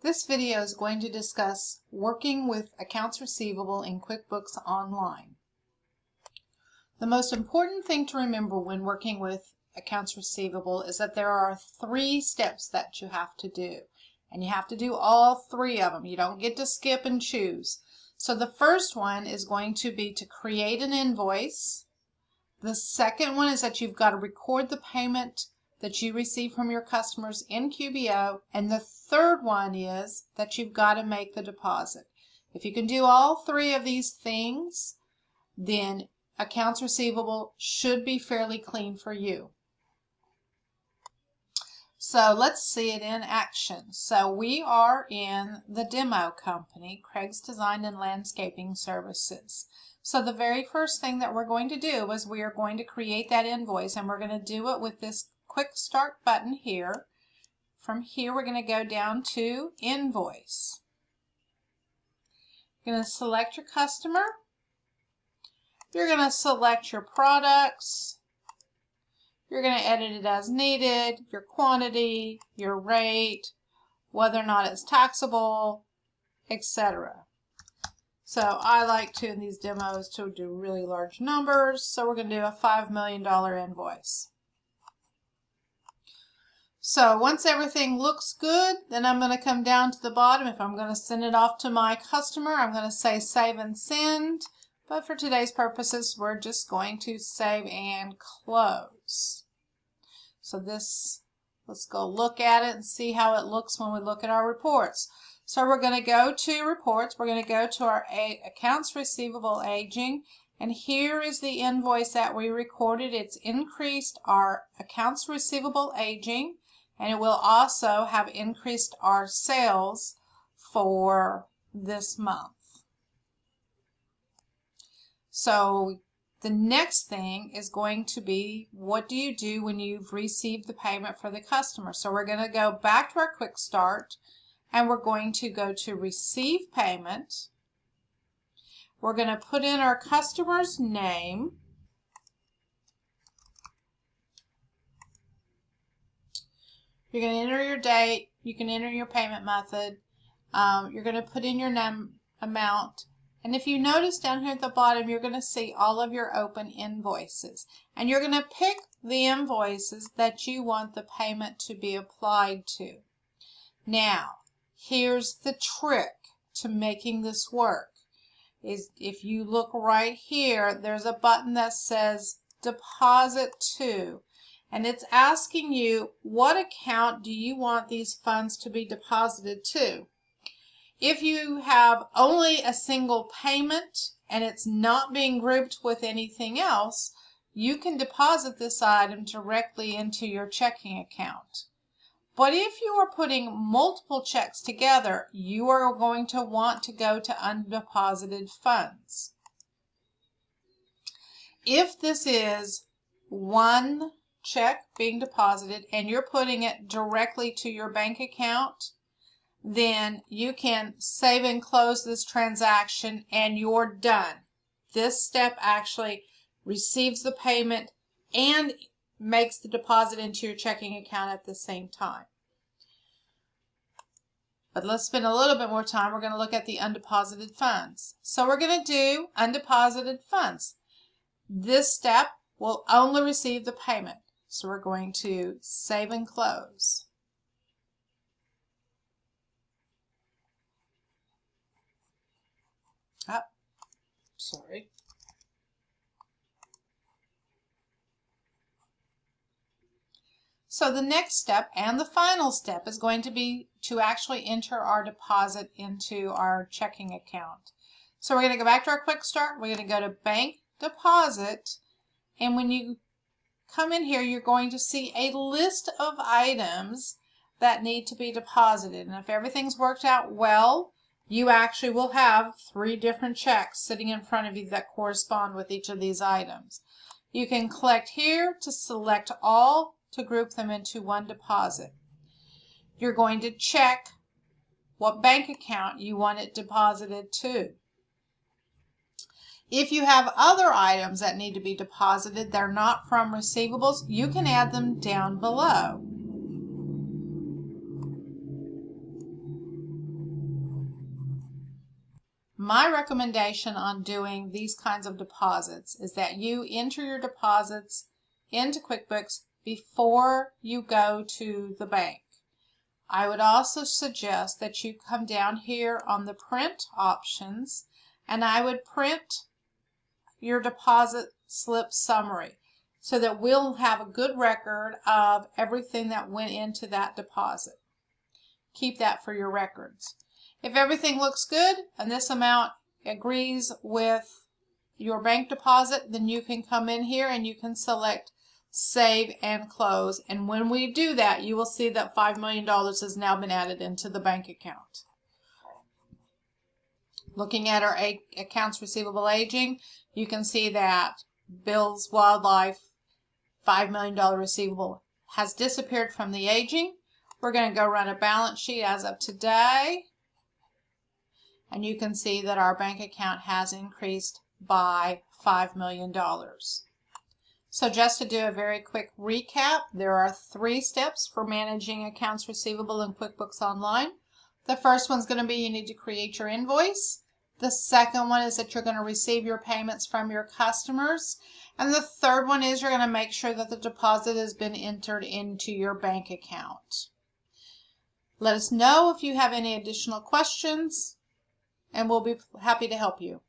This video is going to discuss working with accounts receivable in QuickBooks Online. The most important thing to remember when working with accounts receivable is that there are 3 steps that you have to do. And you have to do all 3 of them. You don't get to skip and choose. So the first one is going to be to create an invoice. The second one is that you've got to record the payment that you receive from your customers in QBO, and the third one is that you've got to make the deposit. If you can do all 3 of these things, then accounts receivable should be fairly clean for you. So let's see it in action. So we are in the demo company, Craig's Design and Landscaping Services. So the very first thing that we're going to do is we are going to create that invoice, and we're going to do it with this quick start button here. From here we're going to go down to invoice. You're going to select your customer. You're going to select your products. You're going to edit it as needed, your quantity, your rate, whether or not it's taxable, etc. So I like to, in these demos, to do really large numbers. So we're going to do a $5 million invoice. So once everything looks good, then I'm going to come down to the bottom. If I'm going to send it off to my customer, I'm going to say save and send. But for today's purposes, we're just going to save and close. So this, let's go look at it and see how it looks when we look at our reports. So we're going to go to reports. We're going to go to our accounts receivable aging. And here is the invoice that we recorded. It's increased our accounts receivable aging, and it will also have increased our sales for this month. So the next thing is going to be, what do you do when you've received the payment for the customer? So we're going to go back to our quick start, and we're going to go to receive payment. We're going to put in our customer's name. You're going to enter your date. You can enter your payment method. You're going to put in your amount. And if you notice down here at the bottom, you're going to see all of your open invoices. And you're going to pick the invoices that you want the payment to be applied to. Now, here's the trick to making this work. Is if you look right here, there's a button that says deposit to, and it's asking you what account do you want these funds to be deposited to. If you have only a single payment and it's not being grouped with anything else, you can deposit this item directly into your checking account. But if you are putting multiple checks together, you are going to want to go to undeposited funds. If this is one check being deposited and you're putting it directly to your bank account, then you can save and close this transaction and you're done. This step actually receives the payment and makes the deposit into your checking account at the same time. But let's spend a little bit more time. We're going to look at the undeposited funds. So we're going to do undeposited funds. This step will only receive the payment. So we're going to save and close. Sorry. So the next step and the final step is going to be to actually enter our deposit into our checking account. So we're going to go back to our quick start. We're going to go to bank deposit, and when you come in here, you're going to see a list of items that need to be deposited. And if everything's worked out well, you actually will have 3 different checks sitting in front of you that correspond with each of these items. You can click here to select all to group them into one deposit. You're going to check what bank account you want it deposited to. If you have other items that need to be deposited, they're not from receivables, you can add them down below. my recommendation on doing these kinds of deposits is that you enter your deposits into QuickBooks before you go to the bank. I would also suggest that you come down here on the print options, and I would print your deposit slip summary so that we'll have a good record of everything that went into that deposit. Keep that for your records. If everything looks good and this amount agrees with your bank deposit, then you can come in here and you can select Save and Close. And when we do that, you will see that $5 million has now been added into the bank account. Looking at our accounts receivable aging, you can see that Bill's Wildlife $5 million receivable has disappeared from the aging. We're going to go run a balance sheet as of today. And you can see that our bank account has increased by $5 million. So just to do a very quick recap, there are 3 steps for managing accounts receivable in QuickBooks Online. The first one's going to be you need to create your invoice. The second one is that you're going to receive your payments from your customers. And the third one is you're going to make sure that the deposit has been entered into your bank account. Let us know if you have any additional questions, and we'll be happy to help you.